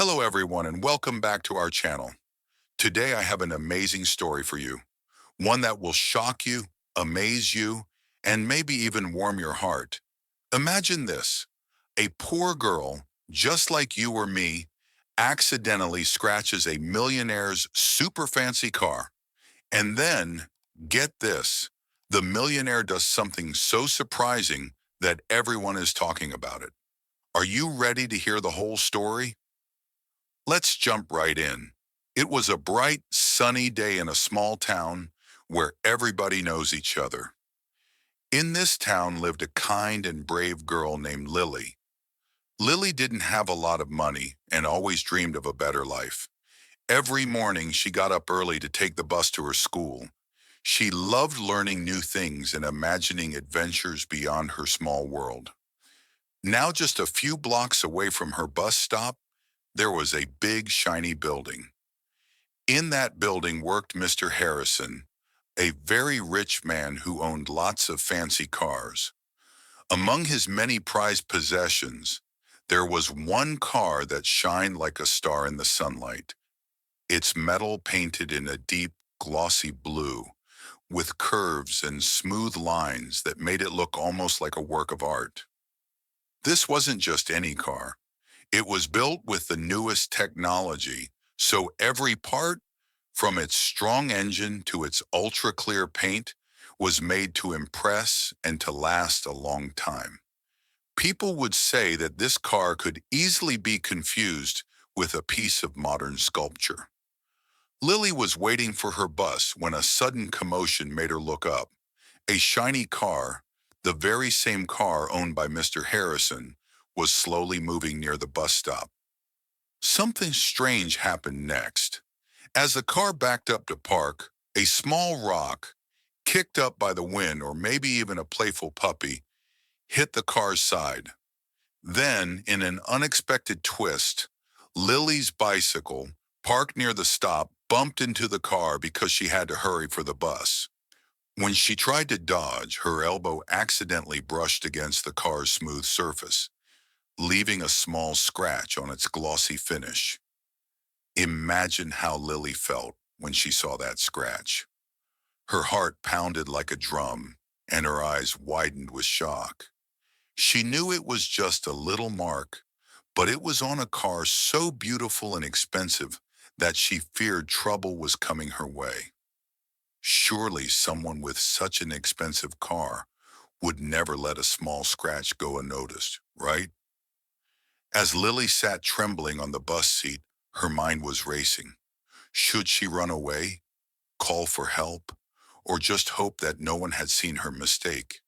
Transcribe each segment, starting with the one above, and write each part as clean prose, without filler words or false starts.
Hello everyone and welcome back to our channel. Today I have an amazing story for you. One that will shock you, amaze you, and maybe even warm your heart. Imagine this. A poor girl, just like you or me, accidentally scratches a millionaire's super fancy car. And then, get this, the millionaire does something so surprising that everyone is talking about it. Are you ready to hear the whole story? Let's jump right in. It was a bright, sunny day in a small town where everybody knows each other. In this town lived a kind and brave girl named Lily. Lily didn't have a lot of money and always dreamed of a better life. Every morning she got up early to take the bus to her school. She loved learning new things and imagining adventures beyond her small world. Now just a few blocks away from her bus stop, there was a big shiny building. In that building worked Mr. Harrison, a very rich man who owned lots of fancy cars. Among his many prized possessions, there was one car that shined like a star in the sunlight. Its metal painted in a deep, glossy blue, with curves and smooth lines that made it look almost like a work of art. This wasn't just any car. It was built with the newest technology, so every part, from its strong engine to its ultra-clear paint, was made to impress and to last a long time. People would say that this car could easily be confused with a piece of modern sculpture. Lily was waiting for her bus when a sudden commotion made her look up. A shiny car, the very same car owned by Mr. Harrison, was slowly moving near the bus stop. Something strange happened next. As the car backed up to park, a small rock, kicked up by the wind or maybe even a playful puppy, hit the car's side. Then, in an unexpected twist, Lily's bicycle, parked near the stop, bumped into the car because she had to hurry for the bus. When she tried to dodge, her elbow accidentally brushed against the car's smooth surface, leaving a small scratch on its glossy finish. Imagine how Lily felt when she saw that scratch. Her heart pounded like a drum, and her eyes widened with shock. She knew it was just a little mark, but it was on a car so beautiful and expensive that she feared trouble was coming her way. Surely someone with such an expensive car would never let a small scratch go unnoticed, right? As Lily sat trembling on the bus seat, her mind was racing. Should she run away, call for help, or just hope that no one had seen her mistake?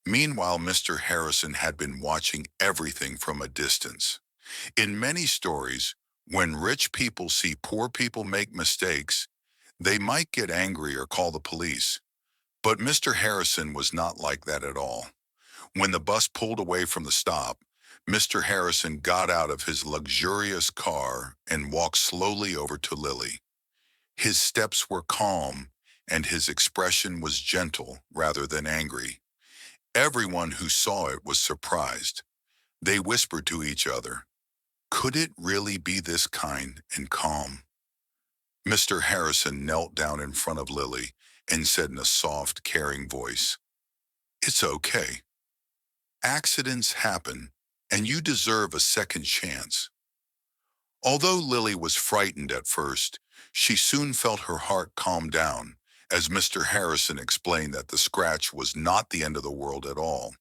Meanwhile, Mr. Harrison had been watching everything from a distance. In many stories, when rich people see poor people make mistakes, they might get angry or call the police. But Mr. Harrison was not like that at all. When the bus pulled away from the stop, Mr. Harrison got out of his luxurious car and walked slowly over to Lily. His steps were calm, and his expression was gentle rather than angry. Everyone who saw it was surprised. They whispered to each other, "Could it really be this kind and calm?" Mr. Harrison knelt down in front of Lily and said in a soft, caring voice, "It's okay. Accidents happen, and you deserve a second chance." Although Lily was frightened at first, she soon felt her heart calm down as Mr. Harrison explained that the scratch was not the end of the world at all.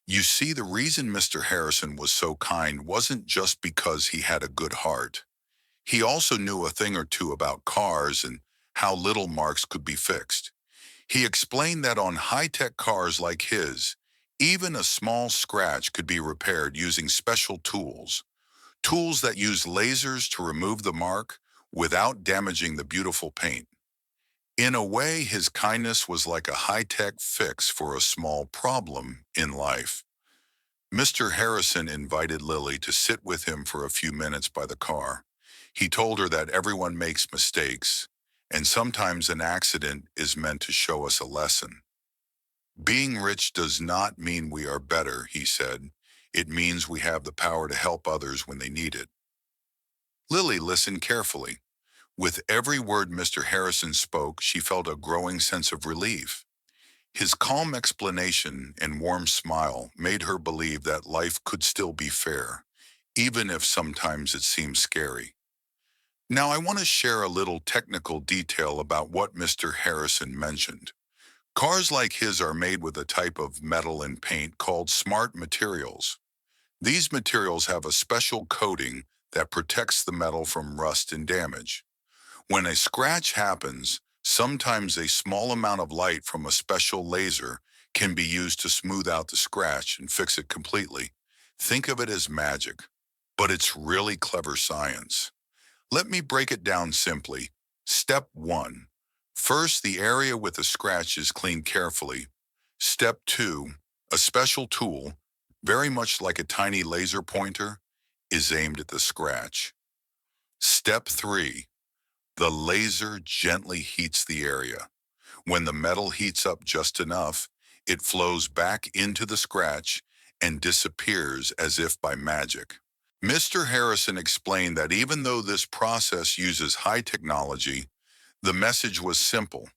You see, the reason Mr. Harrison was so kind wasn't just because he had a good heart. He also knew a thing or two about cars and how little marks could be fixed. He explained that on high-tech cars like his, even a small scratch could be repaired using special tools, tools that use lasers to remove the mark without damaging the beautiful paint. In a way, his kindness was like a high-tech fix for a small problem in life. Mr. Harrison invited Lily to sit with him for a few minutes by the car. He told her that everyone makes mistakes, and sometimes an accident is meant to show us a lesson. Being rich does not mean we are better, he said. It means we have the power to help others when they need it. Lily listened carefully. With every word Mr. Harrison spoke, she felt a growing sense of relief. His calm explanation and warm smile made her believe that life could still be fair, even if sometimes it seems scary. Now, I want to share a little technical detail about what Mr. Harrison mentioned. Cars like his are made with a type of metal and paint called smart materials. These materials have a special coating that protects the metal from rust and damage. When a scratch happens, sometimes a small amount of light from a special laser can be used to smooth out the scratch and fix it completely. Think of it as magic, but it's really clever science. Let me break it down simply. Step 1. First, the area with the scratch is cleaned carefully. Step 2. A special tool, very much like a tiny laser pointer, is aimed at the scratch. Step 3. The laser gently heats the area. When the metal heats up just enough, it flows back into the scratch and disappears as if by magic. Mr. Harrison explained that even though this process uses high technology, the message was simple.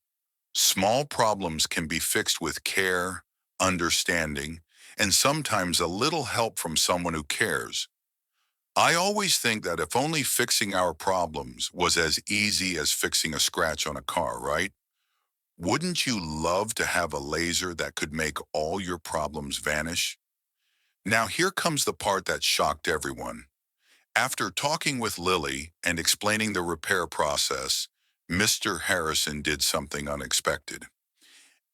Small problems can be fixed with care, understanding, and sometimes a little help from someone who cares. I always think that if only fixing our problems was as easy as fixing a scratch on a car, right? Wouldn't you love to have a laser that could make all your problems vanish? Now here comes the part that shocked everyone. After talking with Lily and explaining the repair process, Mr. Harrison did something unexpected.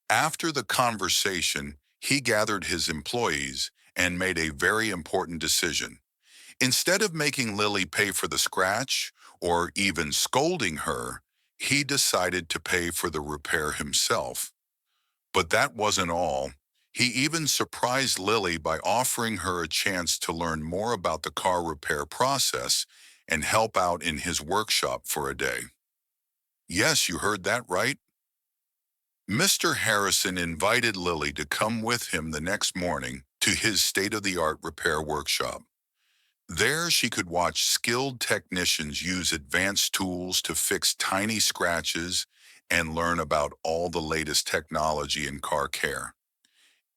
After the conversation, he gathered his employees and made a very important decision. Instead of making Lily pay for the scratch or even scolding her, he decided to pay for the repair himself. But that wasn't all. He even surprised Lily by offering her a chance to learn more about the car repair process and help out in his workshop for a day. Yes, you heard that right. Mr. Harrison invited Lily to come with him the next morning to his state-of-the-art repair workshop. There, she could watch skilled technicians use advanced tools to fix tiny scratches and learn about all the latest technology in car care.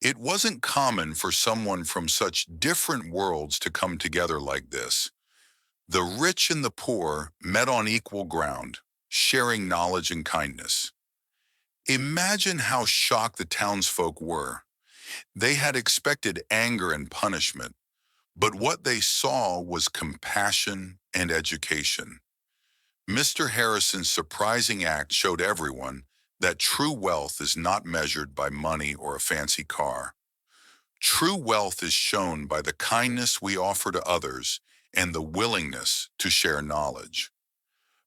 It wasn't common for someone from such different worlds to come together like this. The rich and the poor met on equal ground, sharing knowledge and kindness. Imagine how shocked the townsfolk were. They had expected anger and punishment, but what they saw was compassion and education. Mr. Harrison's surprising act showed everyone that true wealth is not measured by money or a fancy car. True wealth is shown by the kindness we offer to others and the willingness to share knowledge.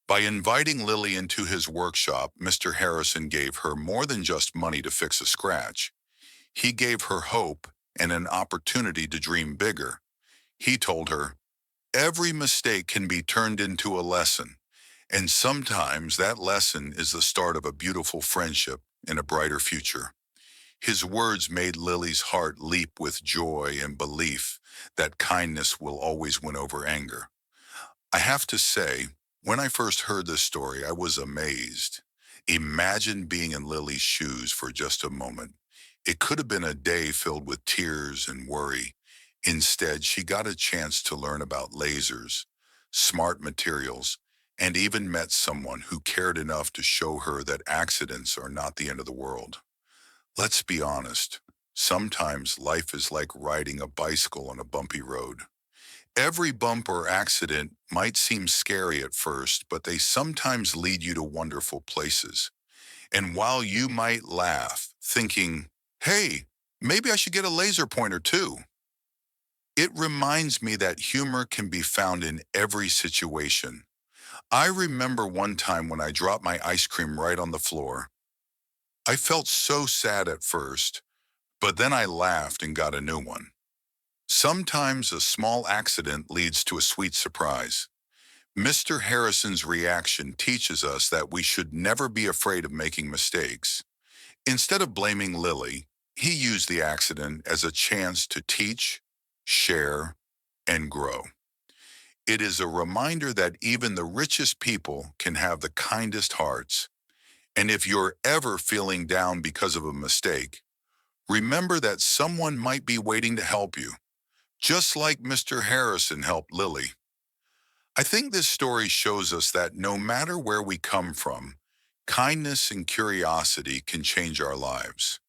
By inviting Lily into his workshop, Mr. Harrison gave her more than just money to fix a scratch. He gave her hope and an opportunity to dream bigger. He told her, every mistake can be turned into a lesson, and sometimes that lesson is the start of a beautiful friendship and a brighter future. His words made Lily's heart leap with joy and belief that kindness will always win over anger. I have to say, when I first heard this story, I was amazed. Imagine being in Lily's shoes for just a moment. It could have been a day filled with tears and worry. Instead, she got a chance to learn about lasers, smart materials, and even met someone who cared enough to show her that accidents are not the end of the world. Let's be honest. Sometimes life is like riding a bicycle on a bumpy road. Every bump or accident might seem scary at first, but they sometimes lead you to wonderful places. And while you might laugh, thinking, hey, maybe I should get a laser pointer too, it reminds me that humor can be found in every situation. I remember one time when I dropped my ice cream right on the floor. I felt so sad at first, but then I laughed and got a new one. Sometimes a small accident leads to a sweet surprise. Mr. Harrison's reaction teaches us that we should never be afraid of making mistakes. Instead of blaming Lily, he used the accident as a chance to teach, share, and grow. It is a reminder that even the richest people can have the kindest hearts. And if you're ever feeling down because of a mistake, remember that someone might be waiting to help you, just like Mr. Harrison helped Lily. I think this story shows us that no matter where we come from, kindness and curiosity can change our lives.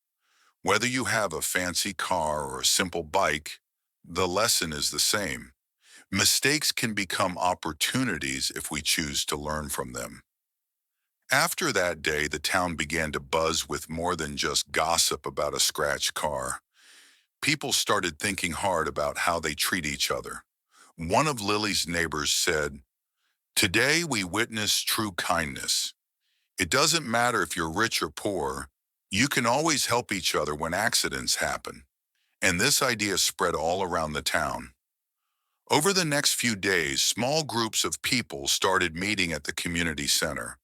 Whether you have a fancy car or a simple bike, the lesson is the same. Mistakes can become opportunities if we choose to learn from them. After that day, the town began to buzz with more than just gossip about a scratched car. People started thinking hard about how they treat each other. One of Lily's neighbors said, "Today we witness true kindness. It doesn't matter if you're rich or poor, you can always help each other when accidents happen." And this idea spread all around the town. Over the next few days, small groups of people started meeting at the community center.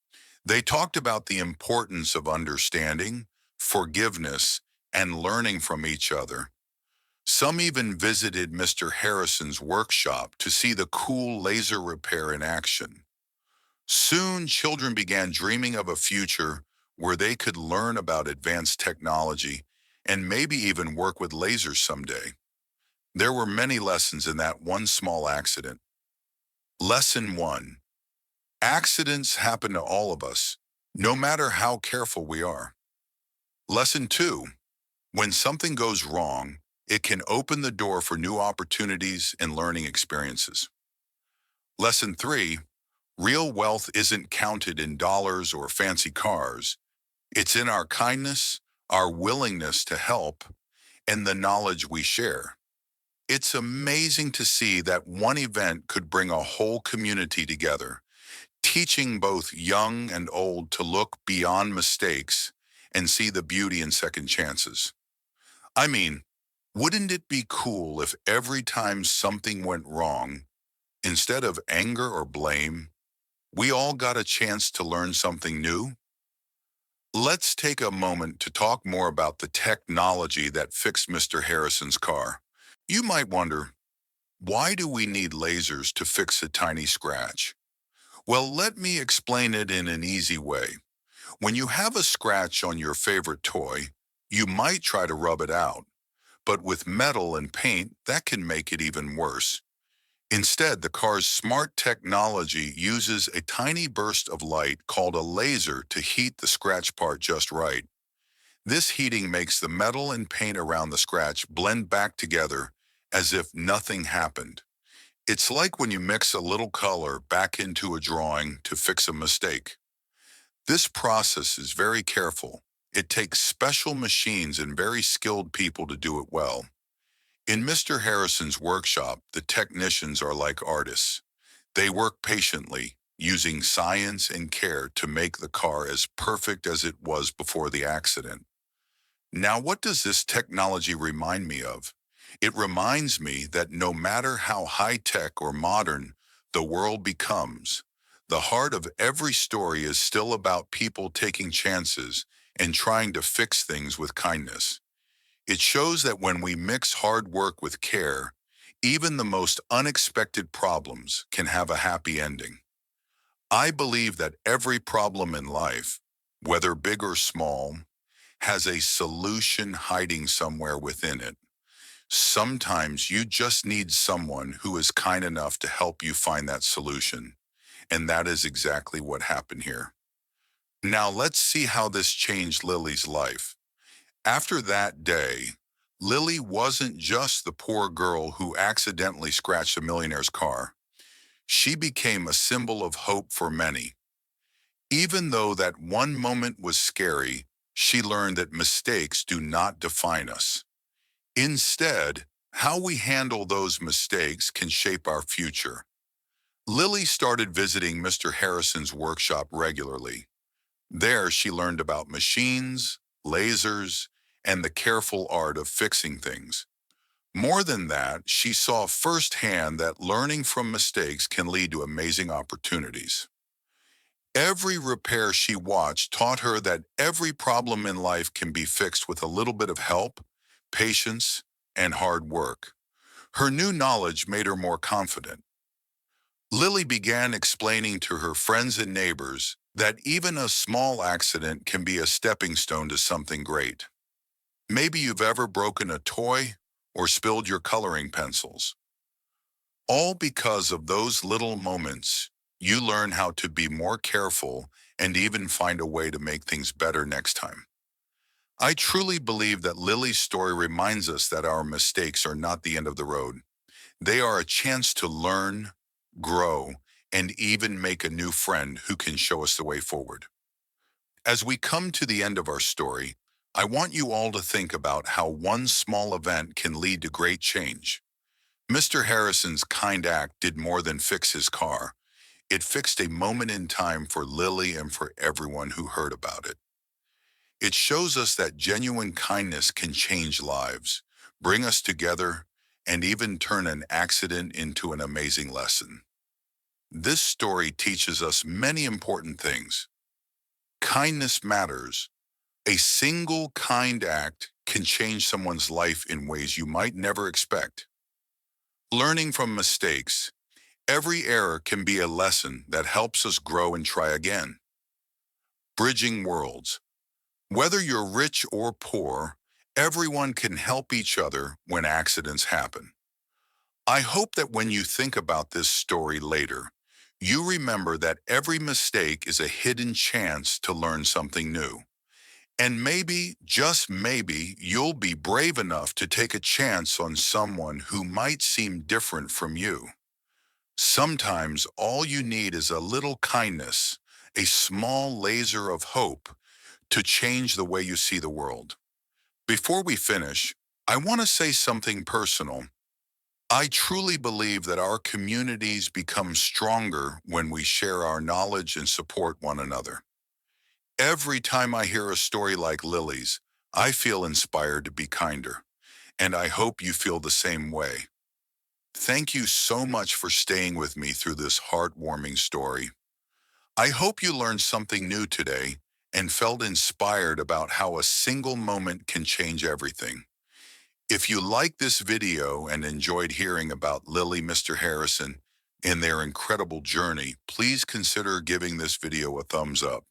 They talked about the importance of understanding, forgiveness, and learning from each other. Some even visited Mr. Harrison's workshop to see the cool laser repair in action. Soon, children began dreaming of a future where they could learn about advanced technology and maybe even work with lasers someday. There were many lessons in that one small accident. Lesson 1. Accidents happen to all of us, no matter how careful we are. Lesson 2. When something goes wrong, it can open the door for new opportunities and learning experiences. Lesson 3. Real wealth isn't counted in dollars or fancy cars. It's in our kindness, our willingness to help, and the knowledge we share. It's amazing to see that one event could bring a whole community together, teaching both young and old to look beyond mistakes and see the beauty in second chances. I mean, wouldn't it be cool if every time something went wrong, instead of anger or blame, we all got a chance to learn something new? Let's take a moment to talk more about the technology that fixed Mr. Harrison's car. You might wonder, why do we need lasers to fix a tiny scratch? Well, let me explain it in an easy way. When you have a scratch on your favorite toy, you might try to rub it out, but with metal and paint, that can make it even worse. Instead, the car's smart technology uses a tiny burst of light called a laser to heat the scratch part just right. This heating makes the metal and paint around the scratch blend back together as if nothing happened. It's like when you mix a little color back into a drawing to fix a mistake. This process is very careful. It takes special machines and very skilled people to do it well. In Mr. Harrison's workshop, the technicians are like artists. They work patiently, using science and care to make the car as perfect as it was before the accident. Now, what does this technology remind me of? It reminds me that no matter how high-tech or modern the world becomes, the heart of every story is still about people taking chances and trying to fix things with kindness. It shows that when we mix hard work with care, even the most unexpected problems can have a happy ending. I believe that every problem in life, whether big or small, has a solution hiding somewhere within it. Sometimes you just need someone who is kind enough to help you find that solution. And that is exactly what happened here. Now let's see how this changed Lily's life. After that day, Lily wasn't just the poor girl who accidentally scratched a millionaire's car. She became a symbol of hope for many. Even though that one moment was scary, she learned that mistakes do not define us. Instead, how we handle those mistakes can shape our future. Lily started visiting Mr. Harrison's workshop regularly. There, she learned about machines, lasers, and the careful art of fixing things. More than that, she saw firsthand that learning from mistakes can lead to amazing opportunities. Every repair she watched taught her that every problem in life can be fixed with a little bit of help, patience, and hard work. Her new knowledge made her more confident. Lily began explaining to her friends and neighbors that even a small accident can be a stepping stone to something great. Maybe you've ever broken a toy or spilled your coloring pencils. All because of those little moments, you learn how to be more careful and even find a way to make things better next time. I truly believe that Lily's story reminds us that our mistakes are not the end of the road. They are a chance to learn, grow, and even make a new friend who can show us the way forward. As we come to the end of our story, I want you all to think about how one small event can lead to great change. Mr. Harrison's kind act did more than fix his car. It fixed a moment in time for Lily and for everyone who heard about it. It shows us that genuine kindness can change lives, bring us together, and even turn an accident into an amazing lesson. This story teaches us many important things. Kindness matters. A single kind act can change someone's life in ways you might never expect. Learning from mistakes. Every error can be a lesson that helps us grow and try again. Bridging worlds. Whether you're rich or poor, everyone can help each other when accidents happen. I hope that when you think about this story later, you remember that every mistake is a hidden chance to learn something new. And maybe, just maybe, you'll be brave enough to take a chance on someone who might seem different from you. Sometimes all you need is a little kindness, a small laser of hope to change the way you see the world. Before we finish, I want to say something personal. I truly believe that our communities become stronger when we share our knowledge and support one another. Every time I hear a story like Lily's, I feel inspired to be kinder, and I hope you feel the same way. Thank you so much for staying with me through this heartwarming story. I hope you learned something new today and felt inspired about how a single moment can change everything. If you liked this video and enjoyed hearing about Lily, Mr. Harrison, and their incredible journey, please consider giving this video a thumbs up.